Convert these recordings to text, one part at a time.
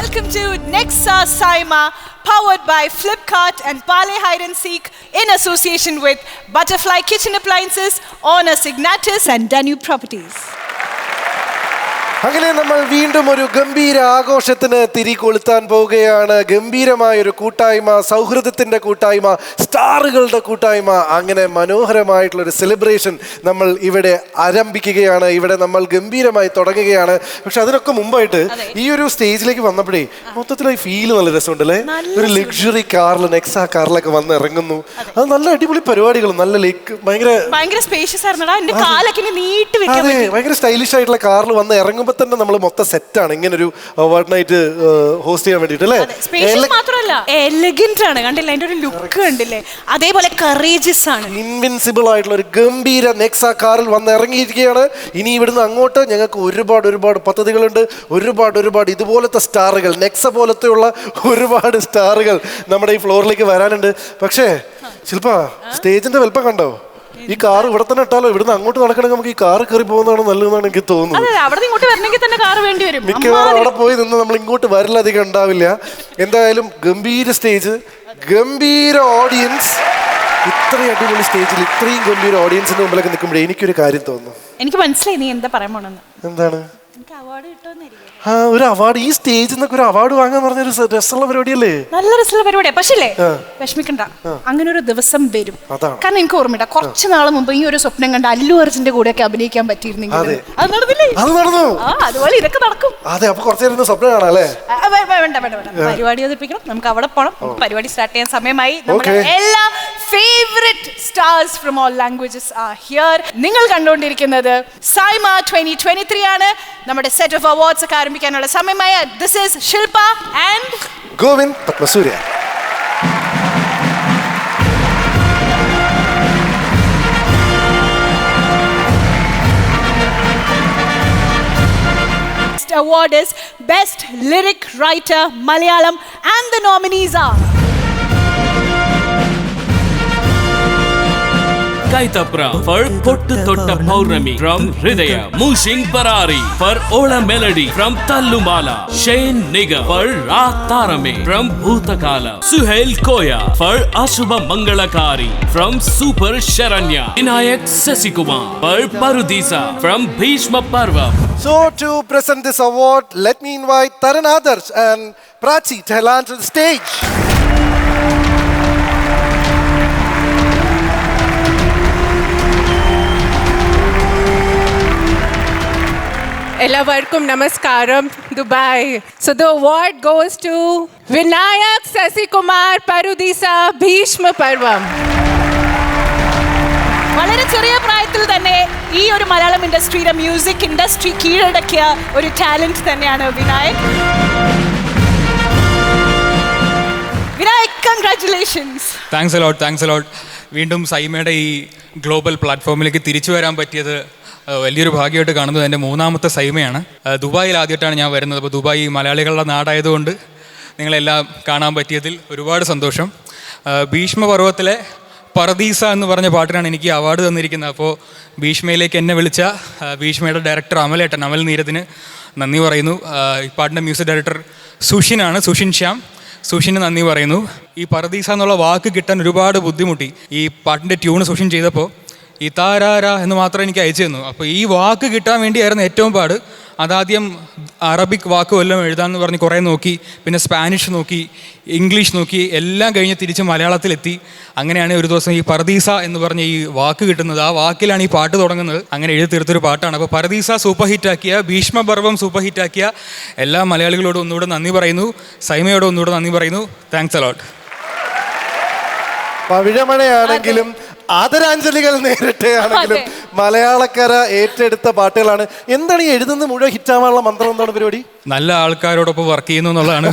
welcome to Nexa Saima, powered by Flipkart and Pale Hide and Seek in association with Butterfly Kitchen Appliances, Honor Signatus and Danube Properties. അങ്ങനെ നമ്മൾ വീണ്ടും ഒരു ഗംഭീര ആഘോഷത്തിന് തിരികൊളുത്താൻ പോവുകയാണ്. ഗംഭീരമായൊരു കൂട്ടായ്മ, സൗഹൃദത്തിൻ്റെ കൂട്ടായ്മ, സ്റ്റാറുകളുടെ കൂട്ടായ്മ, അങ്ങനെ മനോഹരമായിട്ടുള്ളൊരു സെലിബ്രേഷൻ നമ്മൾ ഇവിടെ ആരംഭിക്കുകയാണ്. ഇവിടെ നമ്മൾ ഗംഭീരമായി തുടങ്ങുകയാണ്. പക്ഷെ അതിനൊക്കെ മുമ്പായിട്ട് ഈ ഒരു സ്റ്റേജിലേക്ക് വന്നപ്പോഴേ മൊത്തത്തിലായി ഫീൽ നല്ല രസമുണ്ടല്ലേ. ഒരു ലക്ഷറി കാറിൽ, നെക്സ കാറിലൊക്കെ വന്ന് ഇറങ്ങുന്നു. അത് നല്ല അടിപൊളി പരിപാടികൾ, നല്ല ലേക്ക്, ഭയങ്കര സ്പേഷ്യസ് ആയിരുന്നു. അതെ, ഭയങ്കര സ്റ്റൈലിഷ് ആയിട്ടുള്ള കാറിൽ വന്ന് ഇറങ്ങും തന്നെ നമ്മൾ മൊത്തം സെറ്റാണ്. ഇങ്ങനെ ഒരു അവാർഡ് നൈറ്റ് ഹോസ്റ്റ് ചെയ്യാൻ വേണ്ടിട്ട് അല്ലേ. മാത്രമല്ല എലഗന്റ് ആണ്, കണ്ടില്ലേ അതിന്റെ ഒരു ലുക്ക് കണ്ടില്ലേ, അതേപോലെ കറേജസ് ആണ്. ഇൻവിൻസിബിൾ ആയിട്ടുള്ള ഒരു ഗംഭീര നെക്സ കാറിൽ വന്ന് ഇറങ്ങിയിരിക്കുകയാണ്. ഇനി ഇവിടുന്ന് അങ്ങോട്ട് ഞങ്ങൾക്ക് ഒരുപാട് പദ്ധതികളുണ്ട്. ഒരുപാട് ഇതുപോലത്തെ സ്റ്റാറുകൾ, നെക്സ പോലത്തെയുള്ള ഒരുപാട് സ്റ്റാറുകൾ നമ്മുടെ ഈ ഫ്ലോറിലേക്ക് വരാനുണ്ട്. പക്ഷേ ശില്പ, സ്റ്റേജിന്റെ വലിപ്പം കണ്ടോ? ഈ കാർ ഇവിടെ തന്നെ ഇട്ടാലോ? ഇവിടുന്ന് അങ്ങോട്ട് നടക്കണമെങ്കിൽ നമുക്ക് ഈ കാർ കയറി പോകുന്നതാണ് നല്ലതെന്നാണ് എനിക്ക് തോന്നുന്നത്. മിക്കവാറും അവിടെ പോയി നിന്ന് നമ്മൾ ഇങ്ങോട്ട് വരലധികം ഉണ്ടാവില്ല. എന്തായാലും ഗംഭീര സ്റ്റേജ്, ഗംഭീര ഓഡിയൻസ്. ഇത്രയും അടിപൊളി സ്റ്റേജിൽ ഇത്രയും ഗംഭീര ഓഡിയൻസിന്റെ മുമ്പിലൊക്കെ നിൽക്കുമ്പോഴേ എനിക്കൊരു കാര്യം തോന്നുന്നു. എനിക്ക് മനസ്സിലായി നീ എന്താ പറയാൻ പോണെന്ന്. എന്താണ്? ഒരു അവാർഡ്, ഈ സ്റ്റേജിൽ നിന്നൊക്കെ ഒരു അവാർഡ് വാങ്ങാന്ന് പറഞ്ഞൊരു രസമുള്ള പരിപാടിയല്ലേ? നല്ല രസമുള്ള പരിപാടിയാ. പക്ഷേ വിഷമിക്കണ്ട, അങ്ങനെ ഒരു ദിവസം വരും. കാരണം എനിക്ക് ഓർമ്മയില്ല, കുറച്ച് നാള് മുമ്പ് ഈ ഒരു സ്വപ്നം കണ്ട അല്ലു അർജുന്റെ കൂടെ ഒക്കെ അഭിനയിക്കാൻ പറ്റിയിരുന്നെങ്കിൽ അത് നടന്നില്ലേ? അതുപോലെ ഇതൊക്കെ നടക്കും. അതെ, അപ്പൊ കുറച്ചു സ്വപ്നം കാണാല്ലേ? വേണ്ട, പരിപാടി അവതരിപ്പിക്കണം, നമുക്ക് അവിടെ പോണം. പരിപാടി സ്റ്റാർട്ട് ചെയ്യാൻ സമയമായി. എല്ലാ favourite stars from all languages are here. നിങ്ങൾ കണ്ടുകൊണ്ടിരിക്കുന്നത് സൈമ 2023 ആണ്. നമ്മുടെ സെറ്റ് ഓഫ് അവാർഡ്സ് ഒക്കെ ആരംഭിക്കാനുള്ള സമയമായ. This is Shilpa and Govind Padmasurya. award is Best Lyric Writer Malayalam and the nominees are Kaitapra for Pottu Totta Paurnami from Hridaya, Mushin Parari for Ola Melody from Tallumala, Shane Nigga for Raatharame from Bhutakala, Suhail Koya for Ashubha Mangalakari from Super Sharanya, Vinayak Sasikumar for Parudisa from Bhishma Parva. So to present this award, let me invite Taran Adarsh and Prachi to land to the stage. എല്ലാവർക്കും നമസ്കാരം, Dubai. So the award goes to Vinayak Sasikumar, Parudisa, Bhishma Parvam. വളരെ ചെറിയ പ്രായത്തിൽ തന്നെ ഈ ഒരു Malayalam ഇൻഡസ്ട്രിയുടെ music industry കീഴടക്കിയ ഒരു ടാലന്റ് തന്നെയാണ് Vinayak. Vinayak, congratulations. Thanks a lot. വീണ്ടും സൈമയുടെ ഈ ഗ്ലോബൽ പ്ലാറ്റ്ഫോമിലേക്ക് തിരിച്ചു വരാൻ പറ്റിയത് വലിയൊരു ഭാഗ്യമായിട്ട് കാണുന്നത്. എൻ്റെ മൂന്നാമത്തെ സൈമയാണ്. ദുബായിൽ ആദ്യമായിട്ടാണ് ഞാൻ വരുന്നത്. അപ്പോൾ ദുബായ് മലയാളികളുടെ നാടായതുകൊണ്ട് നിങ്ങളെല്ലാം കാണാൻ പറ്റിയതിൽ ഒരുപാട് സന്തോഷം. ഭീഷ്മപർവത്തിലെ പർദീസ എന്ന് പറഞ്ഞ പാട്ടിനാണ് എനിക്ക് അവാർഡ് തന്നിരിക്കുന്നത്. അപ്പോൾ ഭീഷ്മയിലേക്ക് എന്നെ വിളിച്ച ഭീഷ്മയുടെ ഡയറക്ടർ അമൽ നീരദിന് നന്ദി പറയുന്നു. ഈ പാട്ടിൻ്റെ മ്യൂസിക് ഡയറക്ടർ സുഷിൻ ശ്യാം, സുഷിന് നന്ദി പറയുന്നു. ഈ പർദീസ എന്നുള്ള വാക്ക് കിട്ടാൻ ഒരുപാട് ബുദ്ധിമുട്ടി. ഈ പാട്ടിൻ്റെ ട്യൂണ് സുഷിൻ ചെയ്തപ്പോൾ ഈ താരാര എന്ന് മാത്രം എനിക്ക് അയച്ചു തന്നു. അപ്പോൾ ഈ വാക്ക് കിട്ടാൻ വേണ്ടിയായിരുന്നു ഏറ്റവും പാട്. അതാദ്യം അറബിക് വാക്ക് വല്ലതും എഴുതാമെന്ന് പറഞ്ഞ് കുറേ നോക്കി, പിന്നെ സ്പാനിഷ് നോക്കി, ഇംഗ്ലീഷ് നോക്കി, എല്ലാം കഴിഞ്ഞ് തിരിച്ച് മലയാളത്തിലെത്തി. അങ്ങനെയാണ് ഒരു ദിവസം ഈ പർദീസ എന്ന് പറഞ്ഞ ഈ വാക്ക് കിട്ടുന്നത്. ആ വാക്കിലാണ് ഈ പാട്ട് തുടങ്ങുന്നത്. അങ്ങനെ എഴുതി തീർത്തൊരു പാട്ടാണ്. അപ്പോൾ പർദീസ സൂപ്പർ ഹിറ്റാക്കിയ, ഭീഷ്മപർവം സൂപ്പർ ഹിറ്റാക്കിയ എല്ലാ മലയാളികളോടും ഒന്നുകൂടെ നന്ദി പറയുന്നു. സൈമയോട് ഒന്നുകൂടെ നന്ദി പറയുന്നു. Thanks a lot. പവിഴമഴയാണെങ്കിലും ആദരാഞ്ജലികൾ നേരിട്ടേ ആണെങ്കിലും മലയാളക്കര ഏറ്റെടുത്ത പാട്ടുകളാണ്. എന്താണ് ഈ എഴുതുന്ന മുഴുവൻ ഹിറ്റാവാനുള്ള മന്ത്രം? എന്താണ് പരിപാടി? നല്ല ആൾക്കാരോടൊപ്പം വർക്ക് ചെയ്യുന്നു എന്നുള്ളതാണ്.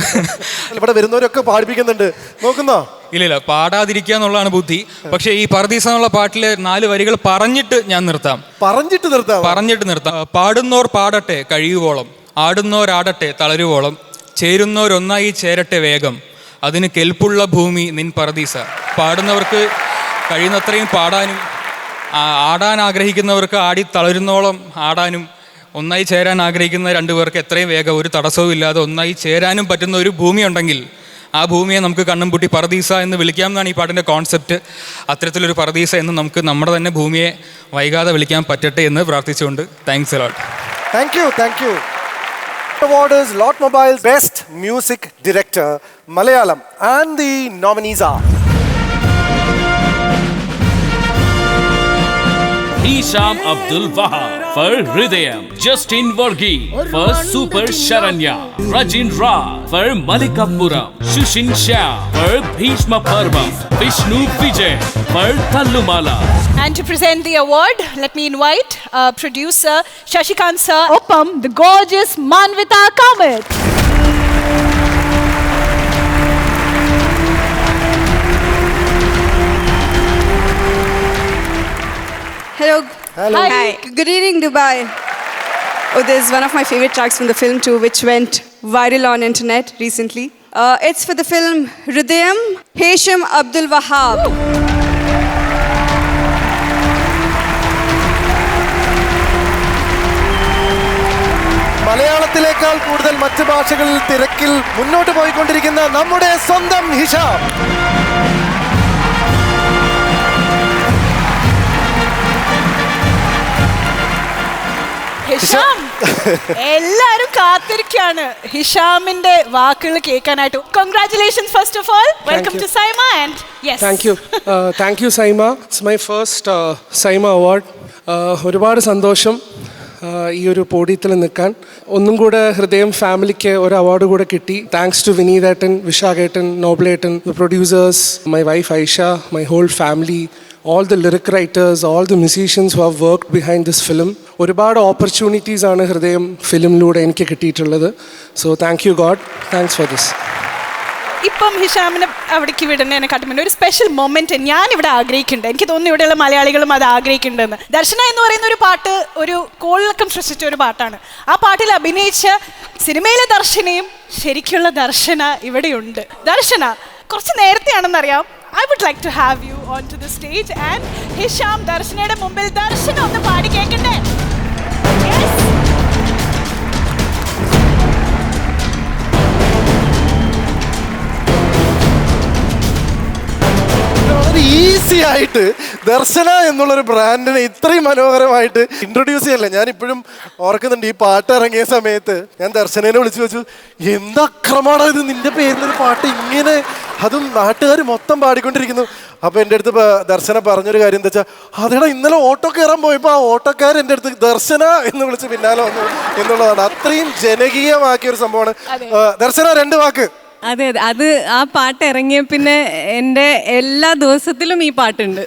ഇവിടെ വരുന്നവരൊക്കെ പാടിപ്പിക്കുന്നുണ്ട്, നോക്കുന്നോ? ഇല്ല, പാടാതിരിക്കുക എന്നുള്ളതാണ് ബുദ്ധി. പക്ഷേ ഈ പർദീസ എന്നുള്ള പാട്ടിലെ 4 വരികൾ പറഞ്ഞിട്ട് ഞാൻ നിർത്താം. പറഞ്ഞിട്ട് നിർത്താം. പാടുന്നോർ പാടട്ടെ കഴിയുവോളം, ആടുന്നോരാടട്ടെ തളരുവോളം, ചേരുന്നോരൊന്നായി ചേരട്ടെ വേഗം, അതിന് കെൽപ്പുള്ള ഭൂമി നിൻ പർദീസ. പാടുന്നവർക്ക് കഴിയുന്നത്രയും പാടാനും, ആടാൻ ആഗ്രഹിക്കുന്നവർക്ക് ആടി തളരുന്നോളം ആടാനും ഒന്നായി ചേരാൻ ആഗ്രഹിക്കുന്ന രണ്ടുപേർക്ക് എത്രയും വേഗം ഒരു തടസ്സവും ഇല്ലാതെ ഒന്നായി ചേരാനും പറ്റുന്ന ഒരു ഭൂമി ഉണ്ടെങ്കിൽ ആ ഭൂമിയെ നമുക്ക് കണ്ണും പൂട്ടി പറദീസ എന്ന് വിളിക്കാം എന്നാണ് ഈ പാട്ടിൻ്റെ കോൺസെപ്റ്റ്. അത്തരത്തിലൊരു പറദീസ എന്ന് നമുക്ക് നമ്മുടെ തന്നെ ഭൂമിയെ വൈകാതെ വിളിക്കാൻ പറ്റട്ടെ എന്ന് പ്രാർത്ഥിച്ചുകൊണ്ട് thanks a lot. Thank you. Award is Lot Mobile Best Music Director Malayalam and the nominees are Hisham Abdul Wahab for Hridayam, Justin Varghese for Super Sharanya, Rajin Ra for Malikapuram, Shushin Shah for Bhishma Parvam, Vishnu Vijay for Tallumala. And to present the award, let me invite producer Shashikant sir, Opam, the gorgeous Manvita Kamath. Hello. Hi. Good evening, Dubai. Oh, there's one of my favorite tracks from the film too, which went viral on internet recently. It's for the film Hridayam, Hisham Abdul Wahab. മലയാളത്തിലേക്കാൾ കൂടുതൽ മറ്റ് ഭാഷകളിൽ തിരക്കിൽ മുന്നോട്ട് പോയിക്കൊണ്ടിരിക്കുന്ന നമ്മുടെ സ്വന്തം Hisham. Hisham, എല്ലാരും കാത്തിരിക്കാണ് ഹിഷാമിന്റെ വാക്കുകൾ കേൾക്കാനായിട്ട്. Congratulations first of all. Welcome to SIIMA and yes. Thank you SIIMA. It's my first SIIMA award. ഒരുപാട് സന്തോഷം ഈ ഒരു പോഡിയത്തിൽ നിൽക്കാൻ. ഒന്നും കൂടെ ഹൃദയം ഫാമിലിക്ക് ഒരു അവാർഡ് കൂടെ കിട്ടി. താങ്ക്സ് ടു വിനീതേട്ടൻ, വിശാഖേട്ടൻ, നോബിളേട്ടൻ, the producers, my wife Aisha, my whole family, all the lyric writers, all the musicians who have worked behind this film. ഒരുപാട് ഓപ്പർച്യൂണിറ്റീസ് ആണ് ഹൃദയം ഫിലിമിലൂടെ എനിക്ക് കിട്ടിയിട്ടുള്ളത്. So thank you God, thanks for this. ഇപ്പം ഹിഷാമിനെ അവിടേക്ക് വിടുന്നതിനെക്കാട്ടും മുന്നേ ഒരു സ്പെഷ്യൽ മൊമെന്റ് ഞാൻ ഇവിടെ ആഗ്രഹിക്കുന്നുണ്ട്. എനിക്ക് തോന്നുന്നു ഇവിടെയുള്ള മലയാളികളും അത് ആഗ്രഹിക്കുന്നുണ്ടെന്ന്. ദർശന എന്ന് പറയുന്ന ഒരു പാട്ട് ഒരു കോളിളക്കം സൃഷ്ടിച്ച ഒരു പാട്ടാണ്. ആ പാട്ടിൽ അഭിനയിച്ച സിനിമയിലെ ദർശനയും ശരിക്കുള്ള ദർശന ഇവിടെയുണ്ട്. ദർശന കുറച്ച് നേരത്തെയാണെന്നറിയാം. I would like to have you onto the stage and Hisham ദർശനയുടെ മുമ്പിൽ ദർശന ഒന്ന് പാടി കേൾക്കണ്ടേ? Yes. ഈസി ആയിട്ട് ദർശന എന്നുള്ളൊരു ബ്രാൻഡിനെ ഇത്രയും മനോഹരമായിട്ട് ഇൻട്രൊഡ്യൂസ് ചെയ്യല്ലേ. ഞാൻ ഇപ്പോഴും ഓർക്കുന്നുണ്ട് ഈ പാട്ട് ഇറങ്ങിയ സമയത്ത് ഞാൻ ദർശനേനെ വിളിച്ചു വെച്ചു, എന്താ അക്രമാണ് ഇത്, നിന്റെ പേരിലൊരു പാട്ട് ഇങ്ങനെ, അതും നാട്ടുകാർ മൊത്തം പാടിക്കൊണ്ടിരിക്കുന്നു. അപ്പോൾ എൻ്റെ അടുത്ത് ദർശന പറഞ്ഞൊരു കാര്യം എന്താ വെച്ചാൽ, അതേടാ ഇന്നലെ ഓട്ടോ കയറാൻ പോയപ്പോൾ ആ ഓട്ടോക്കാരൻ എൻ്റെ അടുത്ത് ദർശന എന്ന് വിളിച്ച് പിന്നാലെ വന്നു എന്നുള്ളതാണ്. അത്രയും ജനകീയമാക്കിയൊരു സംഭവമാണ്. ദർശന, 2 വാക്ക്. അതെ അതെ, അത് ആ പാട്ട് ഇറങ്ങിയ പിന്നെ എൻ്റെ എല്ലാ ദിവസത്തിലും ഈ പാട്ടുണ്ട്.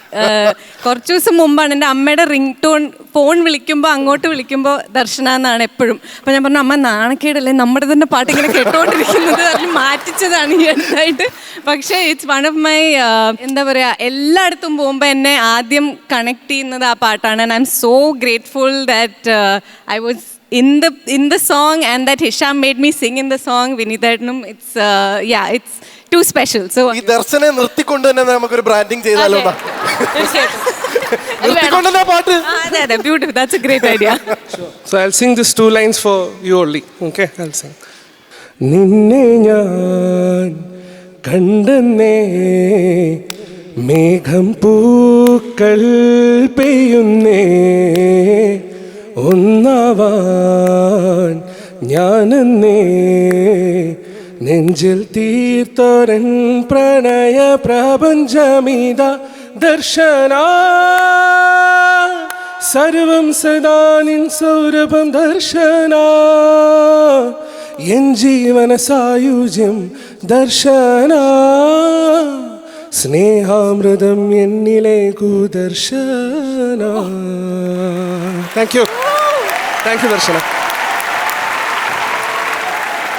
കുറച്ച് ദിവസം മുമ്പാണ് എൻ്റെ അമ്മയുടെ റിംഗ് ടോൺ, ഫോൺ വിളിക്കുമ്പോൾ അങ്ങോട്ട് വിളിക്കുമ്പോൾ ദർശന എന്നാണ് എപ്പോഴും. അപ്പോൾ ഞാൻ പറഞ്ഞു, അമ്മ നാണക്കേടല്ലേ നമ്മുടെ തന്നെ പാട്ട് ഇങ്ങനെ കേട്ടോണ്ടിരിക്കുന്നത്, അതിൽ മാറ്റിച്ചതാണ് ഈ അടുത്തായിട്ട്. പക്ഷേ ഇറ്റ്സ് വൺ ഓഫ് മൈ എന്താ പറയുക, എല്ലായിടത്തും പോകുമ്പോൾ എന്നെ ആദ്യം കണക്ട് ചെയ്യുന്നത് ആ പാട്ടാണ്. And I M so grateful that I was in the song and that Hisham made me sing in the song. Vinithatnum, it's it's too special. So ഈ ദർശനെ നിർത്തിക്കൊണ്ട് തന്നെ നമുക്കൊരു ബ്രാൻഡിങ് ചെയ്താലോ? നിർത്തിക്കൊണ്ടെന്നാ പാട്ട്. അതെ, beautiful. That's a great idea. So I'll sing these 2 lines for you only. Okay, I'll sing. നിന്നെ ഞാൻ കണ്ടെന്നേ മേഘം പൂക്കൾ പെയ്യുന്നേ, ഒന്നാവാൻ ഞാനെന്നേ നെഞ്ചിൽ തീർത്തോരൻ പ്രണയ പ്രപഞ്ചമിത ദർശന, സർവം സദാ നിൻ സൗരഭം ദർശന, എൻ ജീവന സായുജ്യം ദർശന, സ്നേഹാമൃതം എന്നിലേക്കു ദർശന. Thank you Darshana.